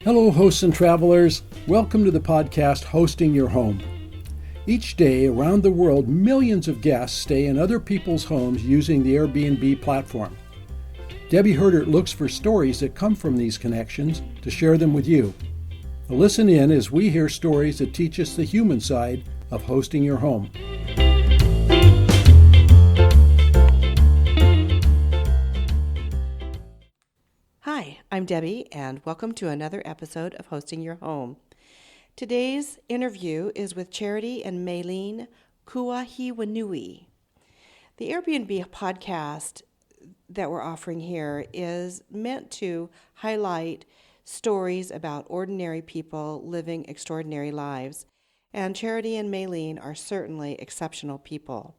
Hello, hosts and travelers. Welcome to the podcast, Hosting Your Home. Each day around the world, millions of guests stay in other people's homes using the Airbnb platform. Debbie Herdert looks for stories that come from these connections to share them with you. Now listen in as we hear stories that teach us the human side of hosting your home. Hi, I'm Debbie, and welcome to another episode of Hosting Your Home. Today's interview is with Charity and Maylene Kuahiwanui. The Airbnb podcast that we're offering here is meant to highlight stories about ordinary people living extraordinary lives, and Charity and Maylene are certainly exceptional people.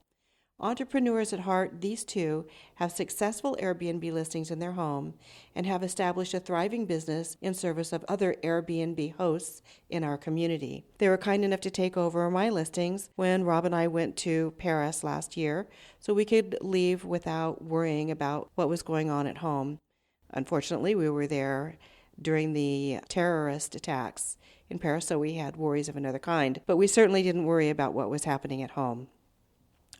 Entrepreneurs at heart, these two have successful Airbnb listings in their home and have established a thriving business in service of other Airbnb hosts in our community. They were kind enough to take over my listings when Rob and I went to Paris last year, so we could leave without worrying about what was going on at home. Unfortunately, we were there during the terrorist attacks in Paris, so we had worries of another kind, but we certainly didn't worry about what was happening at home.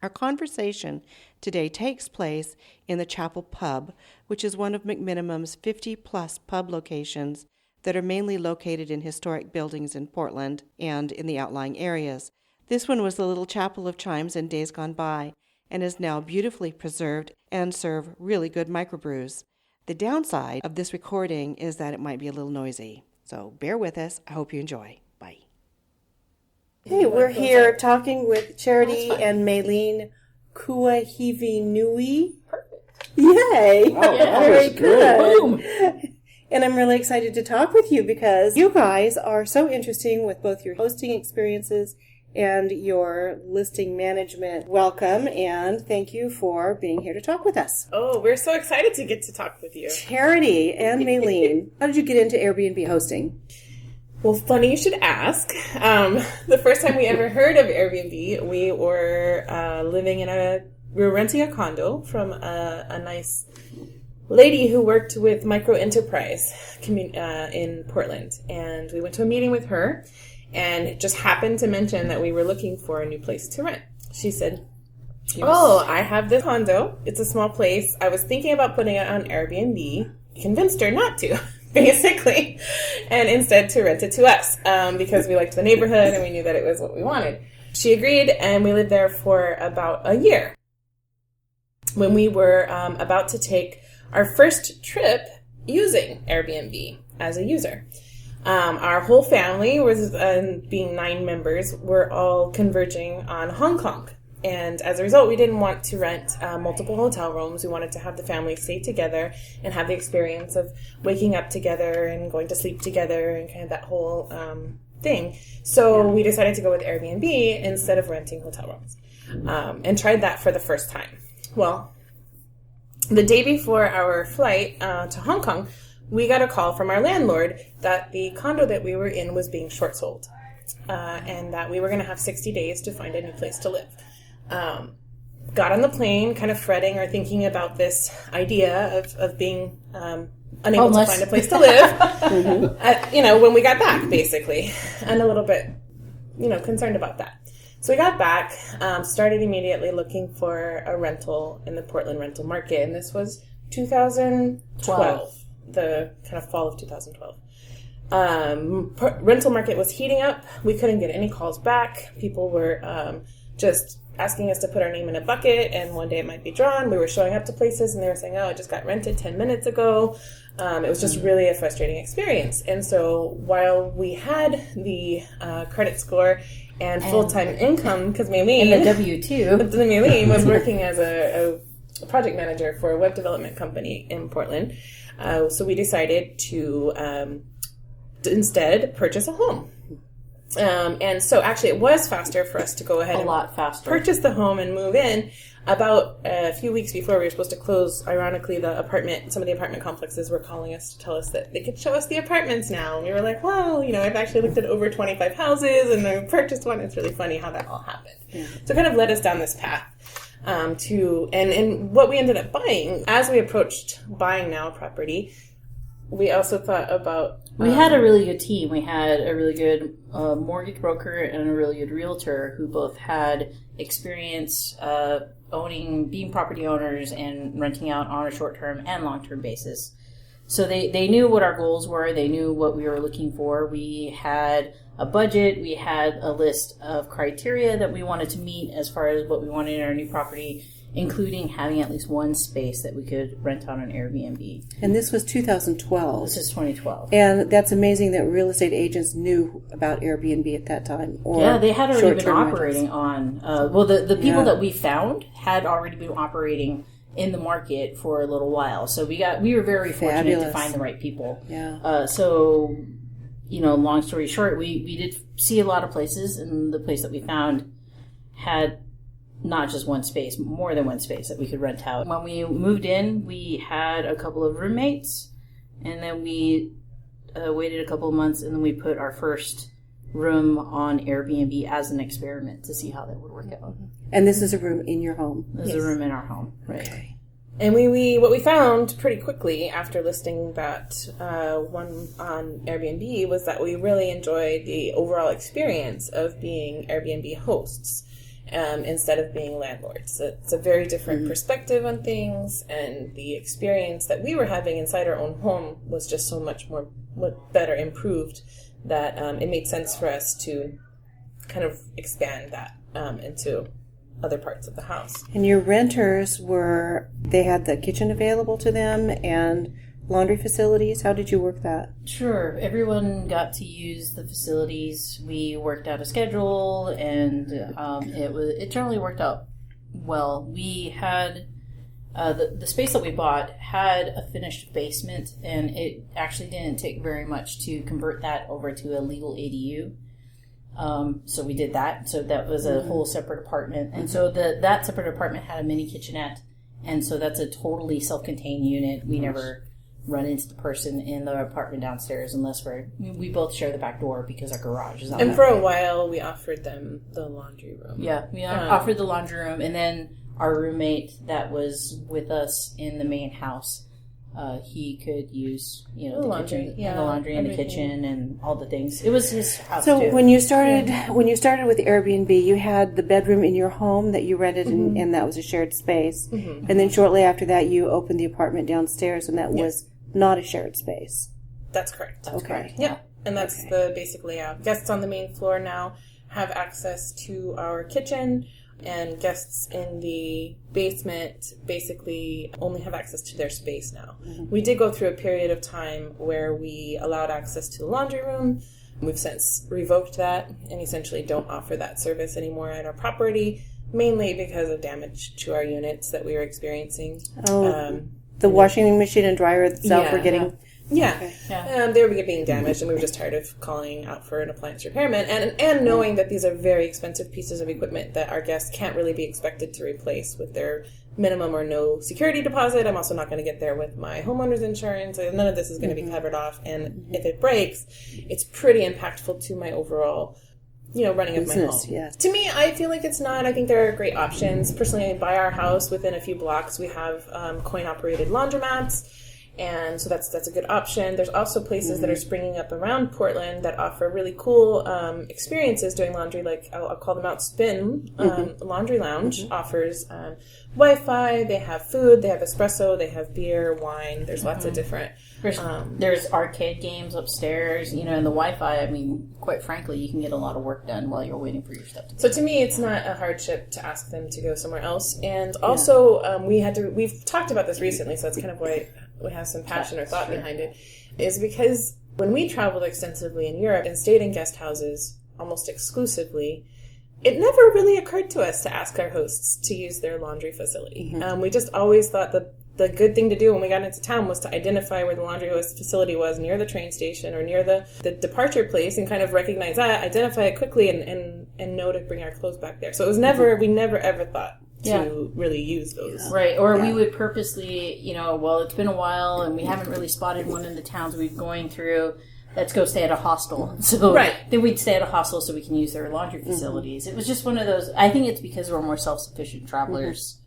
Our conversation today takes place in the Chapel Pub, which is one of McMinimum's 50-plus pub locations that are mainly located in historic buildings in Portland and in the outlying areas. This one was the little Chapel of Chimes in days gone by and is now beautifully preserved and serve really good microbrews. The downside of this recording is that it might be a little noisy, so bear with us. I hope you enjoy. Bye. Hey, we're here talking with Charity and Maylene Kuahiwanui. Perfect. Yay! Oh, that Very was good. good. And I'm really excited to talk with you because you guys are so interesting with both your hosting experiences and your listing management. Welcome, and thank you for being here to talk with us. Oh, we're so excited to get to talk with you. Charity and Maylene, how did you get into Airbnb hosting? Well, funny you should ask. The first time we ever heard of Airbnb, we were we were renting a condo from a nice lady who worked with micro enterprise in Portland. And we went to a meeting with her and just happened to mention that we were looking for a new place to rent. She said, "Oh, I have this condo. It's a small place. I was thinking about putting it on Airbnb." Convinced her not to. Basically, and instead to rent it to us because we liked the neighborhood and we knew that it was what we wanted. She agreed, and we lived there for about a year. When we were about to take our first trip using Airbnb as a user, our whole family was, being 9 members, were all converging on Hong Kong. And as a result, we didn't want to rent multiple hotel rooms. We wanted to have the family stay together and have the experience of waking up together and going to sleep together and kind of that whole thing. So we decided to go with Airbnb instead of renting hotel rooms and tried that for the first time. Well, the day before our flight to Hong Kong, we got a call from our landlord that the condo that we were in was being short sold and that we were going to have 60 days to find a new place to live. Got on the plane kind of fretting or thinking about this idea of being unable homeless. to find a place to live, when we got back, basically, and a little bit, concerned about that. So we got back, started immediately looking for a rental in the Portland rental market, and this was 2012, the kind of fall of 2012. Rental market was heating up. We couldn't get any calls back. People were just asking us to put our name in a bucket, and one day it might be drawn. We were showing up to places, and they were saying, "Oh, it just got rented 10 minutes ago." It was just really a frustrating experience. And so while we had the credit score and full-time income, because Maylene... And the W-2. Maylene was working as a project manager for a web development company in Portland. So we decided to instead purchase a home. And so actually it was faster for us to go ahead and purchase the home and move in. About a few weeks before we were supposed to close, ironically, some of the apartment complexes were calling us to tell us that they could show us the apartments now. And we were like, well, I've actually looked at over 25 houses and I purchased one. It's really funny how that all happened. Yeah. So it kind of led us down this path. And what we ended up buying, as we approached buying now a property, we also thought about... We had a really good team. We had a really good mortgage broker and a really good realtor who both had experience being property owners and renting out on a short-term and long-term basis. So they knew what our goals were. They knew what we were looking for. We had a budget. We had a list of criteria that we wanted to meet as far as what we wanted in our new property, including having at least one space that we could rent on an Airbnb. And this was 2012. This is 2012. And that's amazing that real estate agents knew about Airbnb at that time. Or yeah, they had already been operating rentals. on... the people that we found had already been operating in the market for a little while. So we were very fortunate to find the right people. Yeah. So, long story short, we did see a lot of places, and the place that we found had not just one space, more than one space that we could rent out. When we moved in, we had a couple of roommates, and then we waited a couple of months, and then we put our first room on Airbnb as an experiment to see how that would work out. And this is a room in your home? This is a room in our home, right. Okay. And what we found pretty quickly after listing that one on Airbnb was that we really enjoyed the overall experience of being Airbnb hosts instead of being landlords. It's a very different perspective on things, and the experience that we were having inside our own home was just so much more better improved that it made sense for us to kind of expand that into other parts of the house. And your renters they had the kitchen available to them and laundry facilities? How did you work that? Sure. Everyone got to use the facilities. We worked out a schedule, and it generally worked out well. We had the space that we bought had a finished basement, and it actually didn't take very much to convert that over to a legal ADU. So we did that. So that was a whole separate apartment. And so that separate apartment had a mini kitchenette. And so that's a totally self-contained unit. We never run into the person in the apartment downstairs unless we both share the back door because our garage is out. And for a while, we offered them the laundry room. Yeah, we offered the laundry room. And then our roommate that was with us in the main house, he could use, the laundry, kitchen, and the laundry in the kitchen and all the things. It was his house So too. when you started with Airbnb, you had the bedroom in your home that you rented, and that was a shared space. And then shortly after that, you opened the apartment downstairs, and that was not a shared space. That's correct. That's correct. Yeah, and that's basically guests on the main floor now have access to our kitchen. And guests in the basement basically only have access to their space now. We did go through a period of time where we allowed access to the laundry room. We've since revoked that and essentially don't offer that service anymore at our property, mainly because of damage to our units that we were experiencing. The washing machine and dryer itself were getting... Yeah. Okay. They were being damaged, and we were just tired of calling out for an appliance repairman and knowing that these are very expensive pieces of equipment that our guests can't really be expected to replace with their minimum or no security deposit. I'm also not going to get there with my homeowner's insurance. None of this is going to be covered off, and if it breaks, it's pretty impactful to my overall running of my home. Yes. To me, I feel like it's not. I think there are great options. Personally, by our house, within a few blocks, we have coin-operated laundromats. And so that's a good option. There's also places that are springing up around Portland that offer really cool experiences doing laundry. Like I'll call them out. Spin Laundry Lounge offers Wi-Fi. They have food. They have espresso. They have beer, wine. There's lots of different. There's arcade games upstairs. And the Wi-Fi. I mean, quite frankly, you can get a lot of work done while you're waiting for your stuff to. So to me, it's not a hardship to ask them to go somewhere else. And also, we've talked about this recently, so that's kind of why we have some passion or thought behind it, is because when we traveled extensively in Europe and stayed in guest houses almost exclusively, it never really occurred to us to ask our hosts to use their laundry facility. We just always thought that the good thing to do when we got into town was to identify where the laundry facility was near the train station or near the departure place and kind of recognize that, identify it quickly, and know to bring our clothes back there. So it was we never ever thought to really use those. Right, or we would purposely, it's been a while and we haven't really spotted one in the towns we've going through, let's go stay at a hostel. So then we'd stay at a hostel so we can use their laundry facilities. It was just one of those, I think it's because we're more self-sufficient travelers.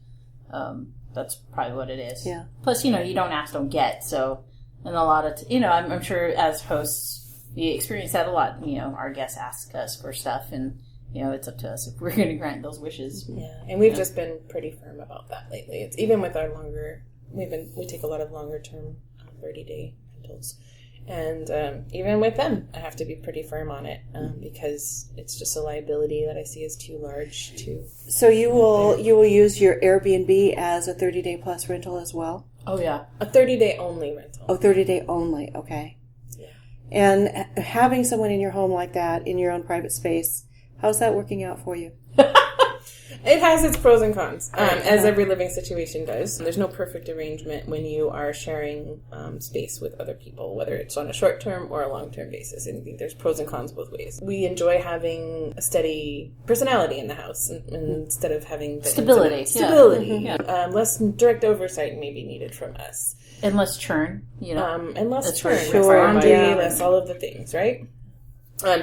That's probably what it is. Yeah. Plus, you don't ask, don't get, so And a lot of, I'm sure as hosts, we experience that a lot. Our guests ask us for stuff, and, it's up to us if we're going to grant those wishes. Yeah, and we've just been pretty firm about that lately. It's even with our longer, we take a lot of longer term 30-day rentals. And even with them, I have to be pretty firm on it because it's just a liability that I see as too large to. So you will use your Airbnb as a 30-day plus rental as well? Oh, yeah. A 30-day only rental. Oh, 30-day only. Okay. Yeah. And having someone in your home like that, in your own private space, how's that working out for you? It has its pros and cons, as every living situation does. There's no perfect arrangement when you are sharing space with other people, whether it's on a short-term or a long-term basis. And I think there's pros and cons both ways. We enjoy having a steady personality in the house instead of having the stability. Stability. Yeah. Mm-hmm. Less direct oversight may be needed from us. And less churn, And less churn, less Sure, laundry, yeah. less all of the things, right?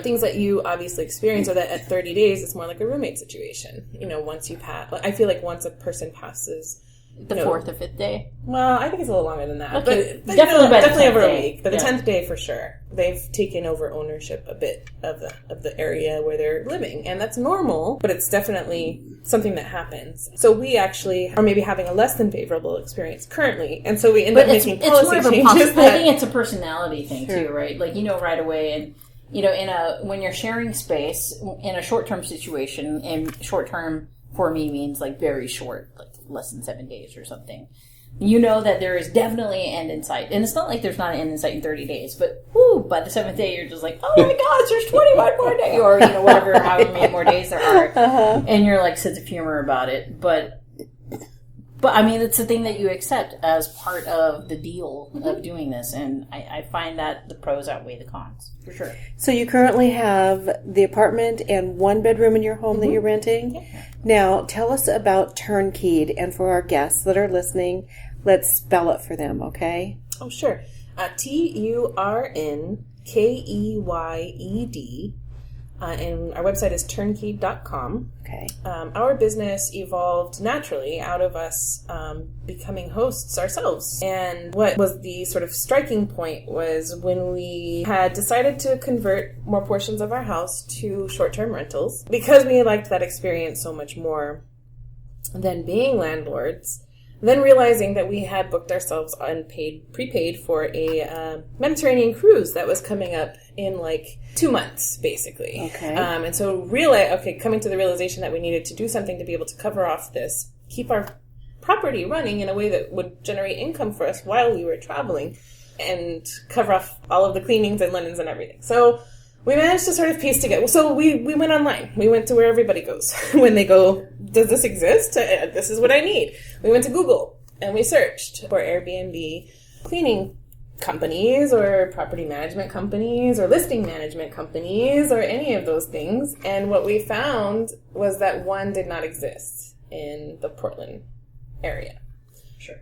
Things that you obviously experience are that at 30 days, it's more like a roommate situation. Once you pass, I feel like once a person passes the 4th or 5th day. Well, I think it's a little longer than that. Okay. But Definitely over a day. week. But the 10th day for sure. They've taken over ownership a bit of the area where they're living. And that's normal, but it's definitely something that happens. So we actually are maybe having a less than favorable experience currently. And so we end up making policy changes. I think it's a personality thing too, right? Like, right away, and when you're sharing space in a short-term situation, and short-term for me means like very short, like less than 7 days or something. That there is definitely an end in sight. And it's not like there's not an end in sight in 30 days, but by the 7th day, you're just like, oh my gosh, there's 21 more days, or, whatever, however many more days there are. Uh-huh. And you're like sense of humor about it. But I mean, it's a thing that you accept as part of the deal of doing this. And I find that the pros outweigh the cons, for sure. So you currently have the apartment and one bedroom in your home that you're renting. Yeah. Now, tell us about Turnkeyed. And for our guests that are listening, let's spell it for them, okay? Oh, sure. TURNKEYED. And our website is turnkeyed.com. Okay. Our business evolved naturally out of us becoming hosts ourselves. And what was the sort of striking point was when we had decided to convert more portions of our house to short-term rentals. Because we liked that experience so much more than being landlords, then realizing that we had booked ourselves prepaid for a Mediterranean cruise that was coming up in like 2 months, basically. Okay. And so coming to the realization that we needed to do something to be able to cover off this, keep our property running in a way that would generate income for us while we were traveling, and cover off all of the cleanings and linens and everything. So we managed to sort of piece together. So we went online. We went to where everybody goes when they go, does this exist? This is what I need. We went to Google and we searched for Airbnb cleaning companies or property management companies or listing management companies or any of those things. And what we found was that one did not exist in the Portland area. Sure.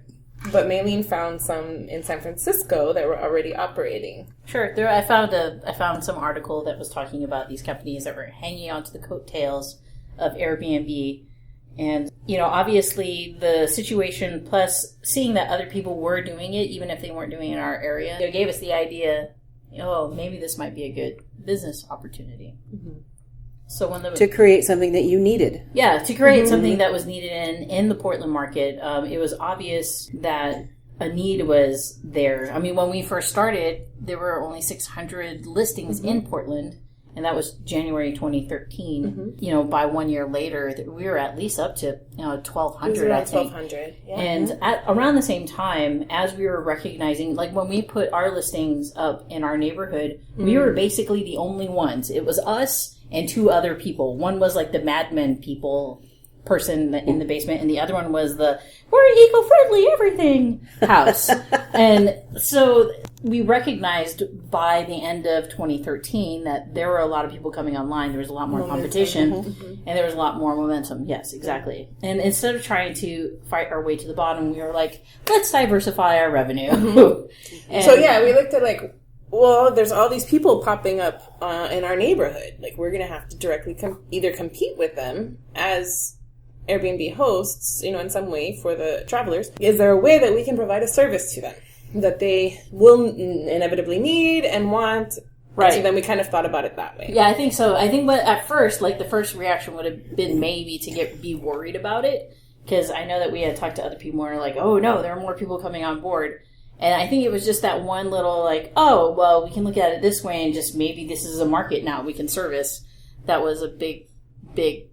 But Maylene found some in San Francisco that were already operating. Sure. I found some article that was talking about these companies that were hanging onto the coattails of Airbnb. And, obviously the situation plus seeing that other people were doing it, even if they weren't doing it in our area, it gave us the idea, maybe this might be a good business opportunity. Mm-hmm. So to create something that you needed. Yeah, to create something that was needed in the Portland market. It was obvious that a need was there. I mean, when we first started, there were only 600 listings in Portland, and that was January 2013. Mm-hmm. By 1 year later, we were at least up to 1,200. I think. 1,200. Yeah. And around the same time, as we were recognizing, like when we put our listings up in our neighborhood, we were basically the only ones. It was us and two other people. One was like the Mad Men person in the basement, and the other one was the we're eco-friendly everything house. And so we recognized by the end of 2013 that there were a lot of people coming online. There was a lot more competition, and there was a lot more momentum. Yes, exactly. And instead of trying to fight our way to the bottom, we were like, let's diversify our revenue. And so we looked at well, there's all these people popping up in our neighborhood. Like, we're going to have to directly either compete with them as Airbnb hosts, in some way for the travelers. Is there a way that we can provide a service to them? that they will inevitably need and want. Right. So then we kind of thought about it that way. Yeah, I think so. I think at first, like, the first reaction would have been maybe to be worried about it. Because I know that we had talked to other people and were like, oh, no, there are more people coming on board. And I think it was just that one little, like, oh, well, we can look at it this way and just maybe this is a market now we can service. That was a big, big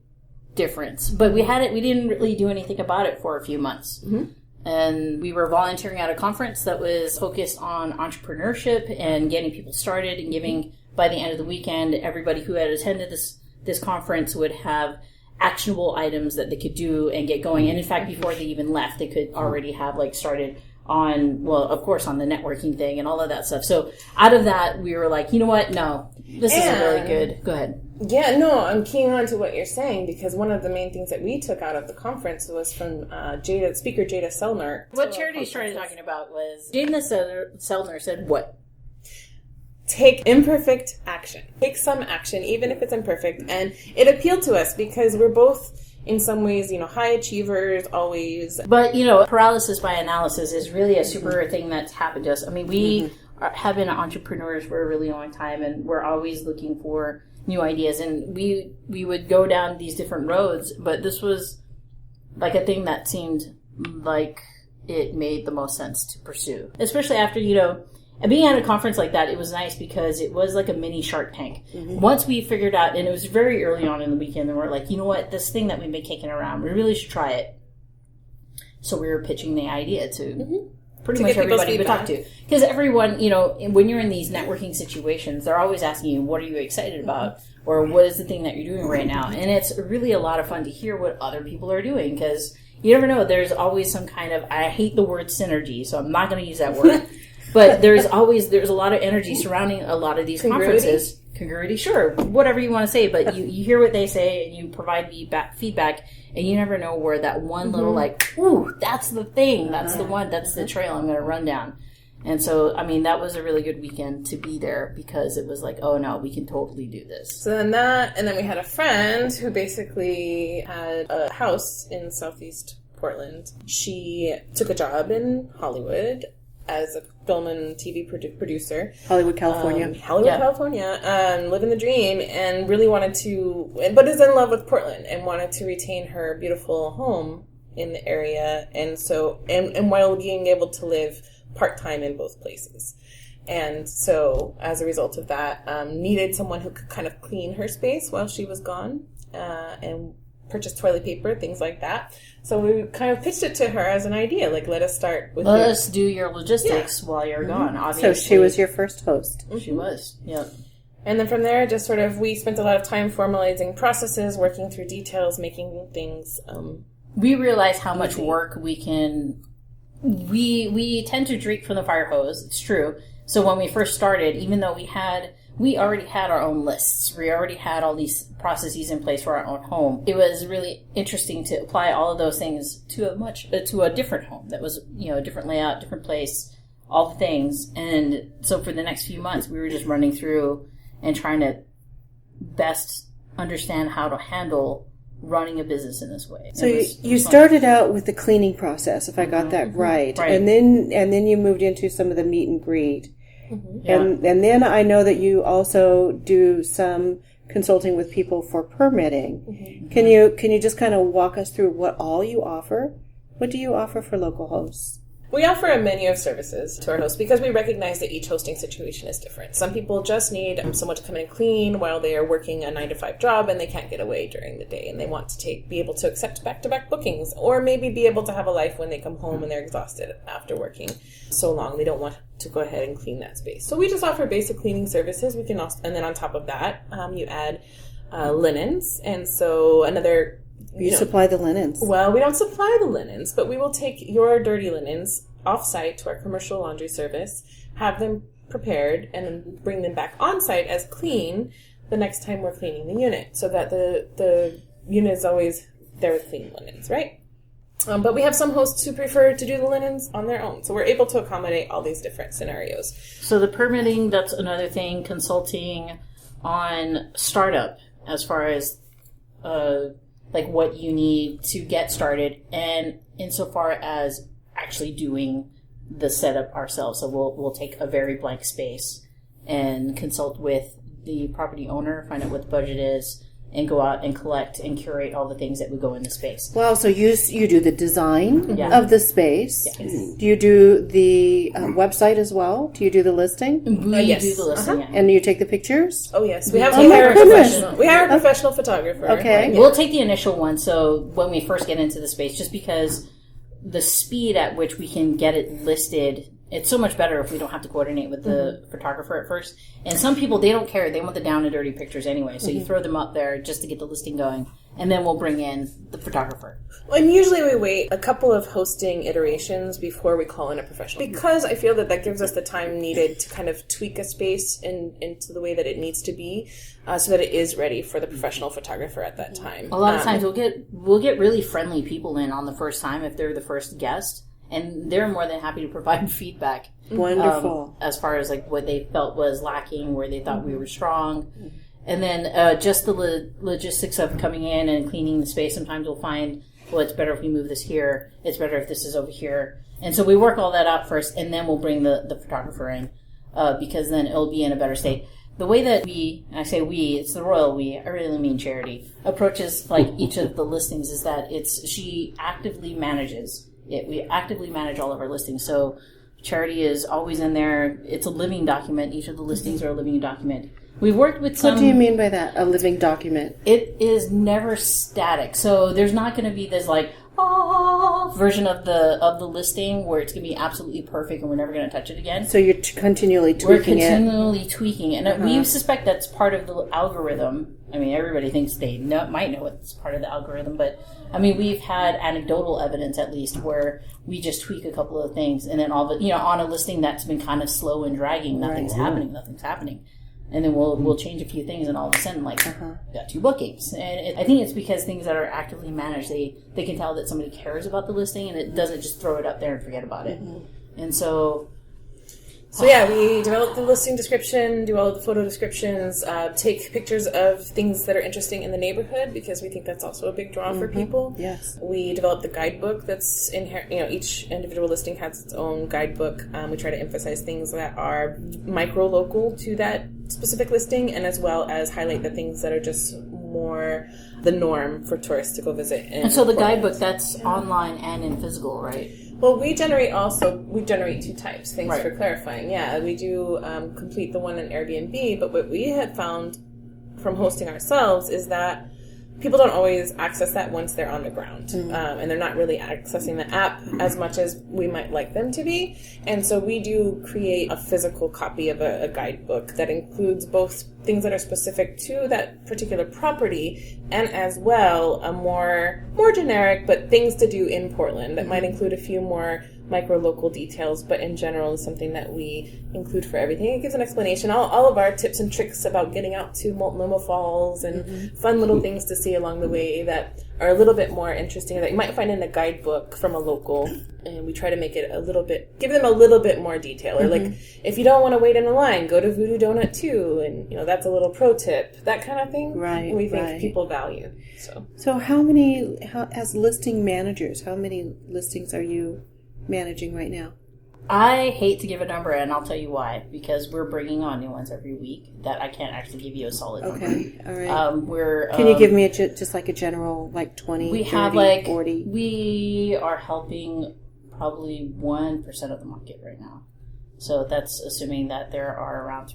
difference. But we didn't really do anything about it for a few months. Mm-hmm. And we were volunteering at a conference that was focused on entrepreneurship and getting people started and giving, by the end of the weekend, everybody who had attended this conference would have actionable items that they could do and get going. And in fact, before they even left, they could already have like started on, well, of course, on the networking thing and all of that stuff. So out of that, we were like, you know what? No, this is really good. Go ahead. Yeah, no, I'm keying on to what you're saying because one of the main things that we took out of the conference was from speaker Jada Selner. What Charity started talking about was Jada Selner said what? Take imperfect action. Take some action, even if it's imperfect. And it appealed to us because we're both, in some ways, high achievers, always. But, paralysis by analysis is really a super thing that's happened to us. I mean, we have been entrepreneurs for a really long time, and we're always looking for new ideas. And we would go down these different roads, but this was like a thing that seemed like it made the most sense to pursue. Especially after, and being at a conference like that, it was nice because it was like a mini Shark Tank. Mm-hmm. Once we figured out, and it was very early on in the weekend, and we're like, you know what, this thing that we've been kicking around, we really should try it. So we were pitching the idea to pretty much everybody we talked to. Because everyone, when you're in these networking situations, they're always asking you, what are you excited about? Or what is the thing that you're doing right now? And it's really a lot of fun to hear what other people are doing because you never know. There's always some kind of, I hate the word synergy, so I'm not going to use that word. But there's a lot of energy surrounding a lot of these conferences. Congruity, sure, whatever you want to say, but you hear what they say and you provide feedback, and you never know where that one little ooh, that's the thing, that's the one, that's the trail I'm going to run down. And so, I mean, that was a really good weekend to be there because it was like, oh no, we can totally do this. So then and then we had a friend who basically had a house in Southeast Portland. She took a job in Hollywood as a film and TV producer. Hollywood, California. California. Living the dream and really wanted to, but is in love with Portland and wanted to retain her beautiful home in the area. And so, and while being able to live part-time in both places. And so, as a result of that, needed someone who could kind of clean her space while she was gone and purchase toilet paper, things like that. So we kind of pitched it to her as an idea, like, let us start with Let us do your logistics while you're gone, obviously. So she was your first host. She was, yep. And then from there, just sort of, we spent a lot of time formalizing processes, working through details, making things we realized how much work we can... We tend to drink from the fire hose, it's true. So when we first started, even though we already had our own lists. We already had all these processes in place for our own home. It was really interesting to apply all of those things to a different home that was, a different layout, different place, all the things. And so for the next few months, we were just running through and trying to best understand how to handle running a business in this way. So you started out with the cleaning process, if I got that right. And then you moved into some of the meet and greet. Mm-hmm. Yeah. And then I know that you also do some consulting with people for permitting. Mm-hmm. Can you just kind of walk us through what all you offer? What do you offer for local hosts? We offer a menu of services to our hosts because we recognize that each hosting situation is different. Some people just need someone to come in and clean while they are working a 9-to-5 job and they can't get away during the day and they want to be able to accept back-to-back bookings or maybe be able to have a life when they come home and they're exhausted after working so long. They don't want to go ahead and clean that space. So we just offer basic cleaning services. We can also, and then on top of that, you add linens. And so another... You supply the linens. Well, we don't supply the linens, but we will take your dirty linens off-site to our commercial laundry service, have them prepared, and then bring them back on-site as clean the next time we're cleaning the unit, so that the unit is always there with clean linens, right? But we have some hosts who prefer to do the linens on their own, so we're able to accommodate all these different scenarios. So the permitting, that's another thing, consulting on startup as far as... like what you need to get started, and insofar as actually doing the setup ourselves. So we'll take a very blank space and consult with the property owner, find out what the budget is, and go out and collect and curate all the things that would go in the space. Wow, so you do the design Yeah. of the space. Yes. Do you do the website as well? Do you do the listing? We Yes. do the listing. Yeah. And you take the pictures? Oh yes, we Oh hire my a goodness. professional. We hire a professional photographer. Okay. Yeah. We'll take the initial one, so when we first get into the space, just because the speed at which we can get it listed, it's so much better if we don't have to coordinate with the photographer at first. And some people, they don't care. They want the down and dirty pictures anyway. So you throw them up there just to get the listing going, and then we'll bring in the photographer. Well, and usually we wait a couple of hosting iterations before we call in a professional, because I feel that gives us the time needed to kind of tweak a space into the way that it needs to be, so that it is ready for the professional photographer at that time. A lot of times we'll get really friendly people in on the first time if they're the first guest, and they're more than happy to provide feedback. Wonderful. As far as like what they felt was lacking, where they thought we were strong. And then just the logistics of coming in and cleaning the space. Sometimes we'll find, well, it's better if we move this here. It's better if this is over here. And so we work all that out first, and then we'll bring the photographer in, because then it'll be in a better state. The way that we, and I say we, it's the royal we, I really mean Charity, approaches like each of the listings is that she actively manages it. We actively manage all of our listings. So Charity is always in there. It's a living document. Each of the listings are a living document. We've worked with some... What do you mean by that, a living document? It is never static. So there's not going to be this like, version of the listing where it's going to be absolutely perfect and we're never going to touch it again. So you're continually tweaking it. We're continually tweaking it. And we suspect that's part of the algorithm. I mean, everybody thinks they might know it's part of the algorithm, but I mean, we've had anecdotal evidence at least where we just tweak a couple of things and then on a listing that's been kind of slow and dragging, nothing's happening. And then we'll change a few things, and all of a sudden, we got 2 bookings. And I think it's because things that are actively managed, they can tell that somebody cares about the listing, and it doesn't just throw it up there and forget about it. And so... So yeah, we develop the listing description, do all of the photo descriptions, take pictures of things that are interesting in the neighborhood, because we think that's also a big draw for people. Yes. We develop the guidebook that's inherent. Each individual listing has its own guidebook. We try to emphasize things that are micro-local to that specific listing, and as well as highlight the things that are just more the norm for tourists to go visit. And so the guidebook, that's online and in physical, right? Well, we generate 2 types. Thanks for clarifying. Yeah, we do complete the one in Airbnb, but what we had found from hosting ourselves is that people don't always access that once they're on the ground. And they're not really accessing the app as much as we might like them to be. And so we do create a physical copy of a guidebook that includes both things that are specific to that particular property and as well a more generic but things to do in Portland that might include a few more micro-local details, but in general is something that we include for everything. It gives an explanation, all of our tips and tricks about getting out to Multnomah Falls and fun little things to see along the way that are a little bit more interesting that you might find in a guidebook from a local. And we try to make it give them a little bit more detail. Or like, if you don't want to wait in a line, go to Voodoo Donut too, and that's a little pro tip, that kind of thing. Right. We think people value. So as listing managers, how many listings are you managing right now? I hate to give a number, and I'll tell you why. Because we're bringing on new ones every week that I can't actually give you a solid number. Okay, all right. Can you give me just like a general, 20, we 30, have 40? We are helping probably 1% of the market right now. So that's assuming that there are around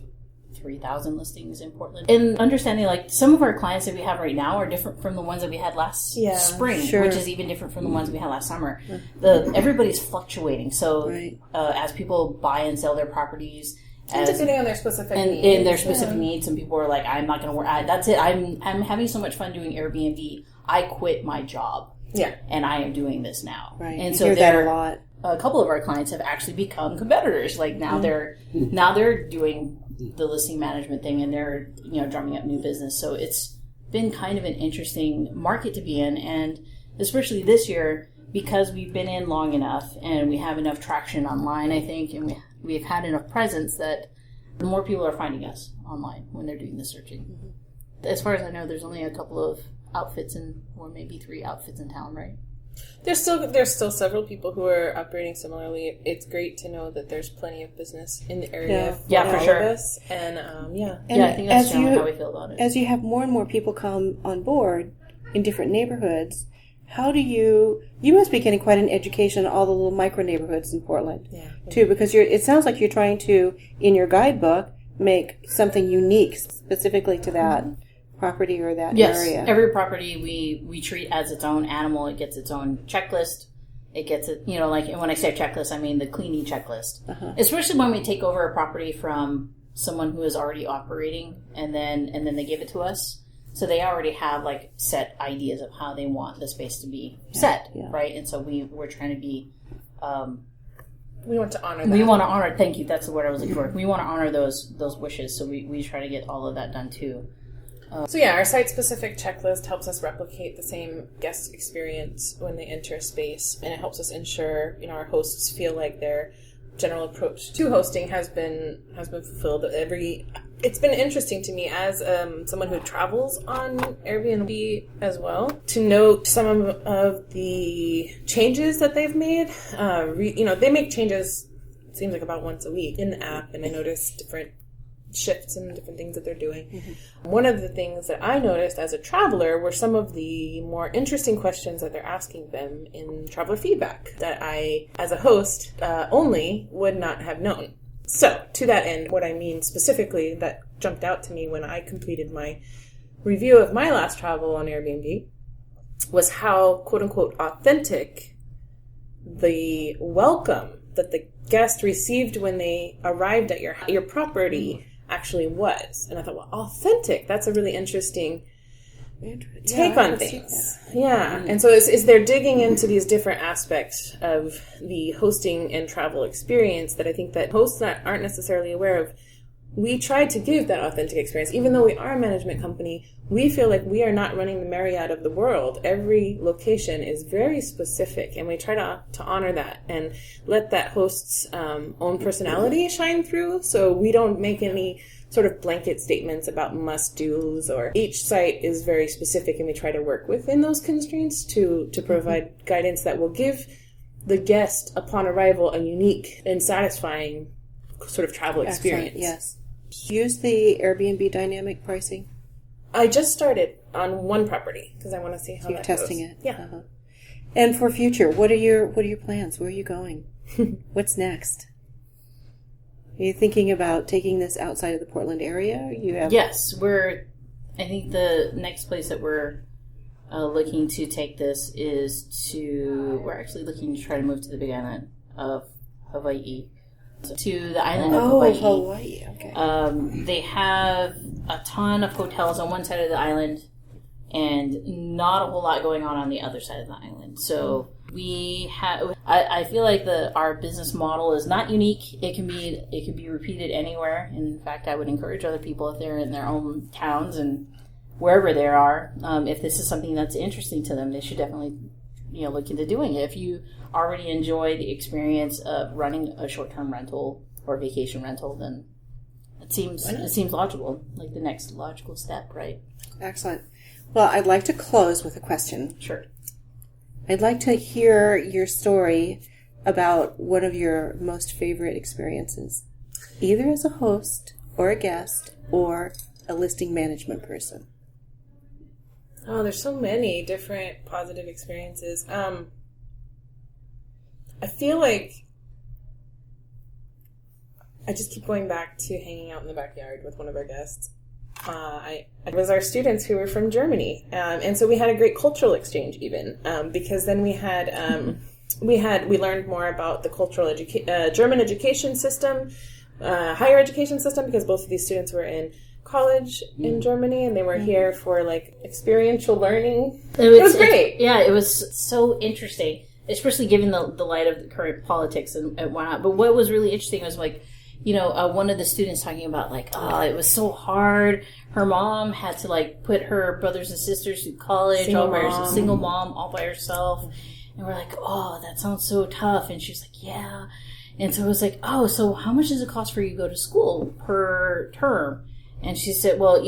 3,000 listings in Portland. And understanding, some of our clients that we have right now are different from the ones that we had last spring, which is even different from the ones we had last summer. Everybody's fluctuating. So as people buy and sell their properties, depending on their specific needs. In their specific needs, some people are like, I'm not going to work. That's it. I'm having so much fun doing Airbnb. I quit my job. Yeah. And I am doing this now. Right. And you so hear that a lot. A couple of our clients have actually become competitors. Now they're doing the listing management thing, and they're drumming up new business. So it's been kind of an interesting market to be in, and especially this year because we've been in long enough and we have enough traction online, I think, and we've had enough presence that more people are finding us online when they're doing the searching. As far as I know, there's only a couple of outfits or maybe 3 outfits in town, right? There's still several people who are operating similarly. It's great to know that there's plenty of business in the area for for all sure. of us. And And I think that's generally how we feel about it. As you have more and more people come on board in different neighborhoods, how do you must be getting quite an education on all the little micro neighborhoods in Portland, too, because it sounds like you're trying to, in your guidebook, make something unique specifically to that property or that area. Yes, every property we treat as its own animal. It gets its own checklist. It gets it, like when I say checklist, I mean the cleaning checklist. Especially when we take over a property from someone who is already operating, and then they give it to us. So they already have like set ideas of how they want the space to be set, right? And so we're trying to be. we want to honor that. We want to honor. Thank you. That's the word I was looking for. We want to honor those wishes. So we try to get all of that done too. So our site-specific checklist helps us replicate the same guest experience when they enter a space, and it helps us ensure our hosts feel like their general approach to hosting has been fulfilled. It's been interesting to me as someone who travels on Airbnb as well to note some of the changes that they've made. They make changes. It seems like about once a week in the app, and I notice different shifts and different things that they're doing. One of the things that I noticed as a traveler were some of the more interesting questions that they're asking them in traveler feedback that I, as a host, only would not have known. So, to that end, what I mean specifically that jumped out to me when I completed my review of my last travel on Airbnb was how, quote-unquote, authentic the welcome that the guest received when they arrived at your property actually was. And I thought, well, authentic, that's a really interesting take on things. And so is they're digging into these different aspects of the hosting and travel experience that I think that hosts that aren't necessarily aware of. We try to give that authentic experience. Even though we are a management company, we feel like we are not running the Marriott of the world. Every location is very specific, and we try to honor that and let that host's own personality shine through. So we don't make any sort of blanket statements about must-dos, or each site is very specific, and we try to work within those constraints to provide guidance that will give the guest, upon arrival, a unique and satisfying sort of travel experience. Yes. Use the Airbnb dynamic pricing. I just started on one property because I want to see how you're that testing goes. it. Yeah. And for future, what are your plans? Where are you going? What's next? Are you thinking about taking this outside of the Portland area? Yes, I think the next place that we're looking to take this we're actually looking to try to move to the Big Island of Hawaii. To the island of Hawaii. Hawaii, okay. They have a ton of hotels on one side of the island and not a whole lot going on the other side of the island. So I feel like our business model is not unique. It can be repeated anywhere. In fact, I would encourage other people, if they're in their own towns and wherever they are, if this is something that's interesting to them, they should definitely look into doing it. If you already enjoy the experience of running a short-term rental or vacation rental, then it seems logical, like the next logical step, right? Excellent. Well, I'd like to close with a question. Sure. I'd like to hear your story about one of your most favorite experiences, either as a host or a guest or a listing management person. Oh, there's so many different positive experiences. I feel like I just keep going back to hanging out in the backyard with one of our guests. It was our students who were from Germany, and so we had a great cultural exchange even, because then we learned more about the cultural German education system, higher education system, because both of these students were in college in Germany, and they were here for experiential learning. It was great. Yeah, it was so interesting, especially given the light of the current politics and whatnot. But what was really interesting was one of the students talking about it was so hard. Her mom had to put her brothers and sisters through college, single mom all by herself. And we're like, oh, that sounds so tough. And she's like, yeah. And so it was like, oh, so how much does it cost for you to go to school per term? And she said, well,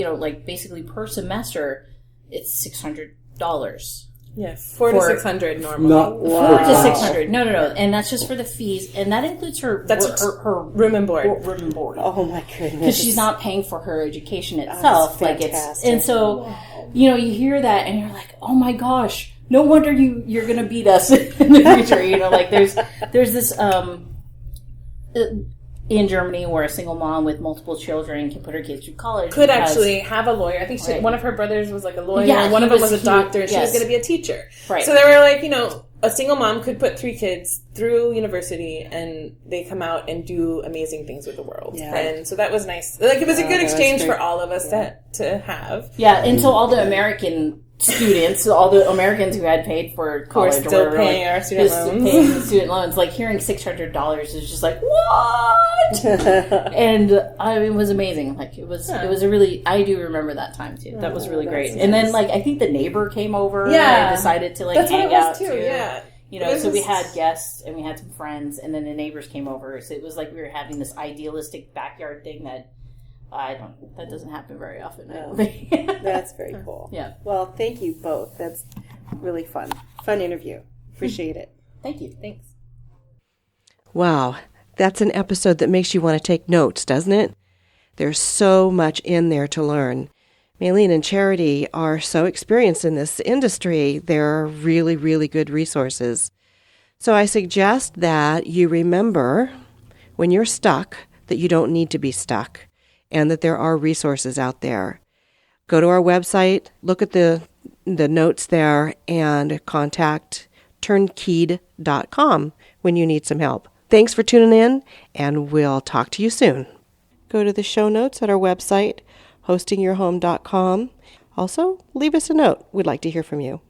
basically per semester, it's $600. Yes, 400 to 600 normally. Not 400 to 600. No, and that's just for the fees, and that includes her room and board. Room and board. Oh my goodness! Because she's not paying for her education itself. That's fantastic. And so, you hear that, and you're like, oh my gosh, no wonder you're going to beat us in the future. Like there's this in Germany where a single mom with multiple children can put her kids through college. Could actually have a lawyer. I think one of her brothers was like a lawyer. Yeah, one of them was a doctor. And she was going to be a teacher. Right. So they were like, a single mom could put 3 kids through university and they come out and do amazing things with the world. Yeah. And so that was nice. Like it was a good exchange for all of us to have. Yeah, until all the American students, all the Americans who had paid for college, who are still paying our student loans. Paying the student loans, like hearing $600 is just like what? And it was amazing. Like it was a really. I do remember that time too. That was really great. Nice. And then I think the neighbor came over. And decided to hang out too. Yeah. So we had guests and we had some friends, and then the neighbors came over. So it was like we were having this idealistic backyard thing that. That doesn't happen very often. No. That's very cool. Yeah. Well, thank you both. That's really fun. Fun interview. Appreciate it. Thank you. Thanks. Wow. That's an episode that makes you want to take notes, doesn't it? There's so much in there to learn. Maylene and Charity are so experienced in this industry. They're really, really good resources. So I suggest that you remember when you're stuck that you don't need to be stuck, and that there are resources out there. Go to our website, look at the notes there, and contact turnkeyed.com when you need some help. Thanks for tuning in, and we'll talk to you soon. Go to the show notes at our website, hostingyourhome.com. Also, leave us a note. We'd like to hear from you.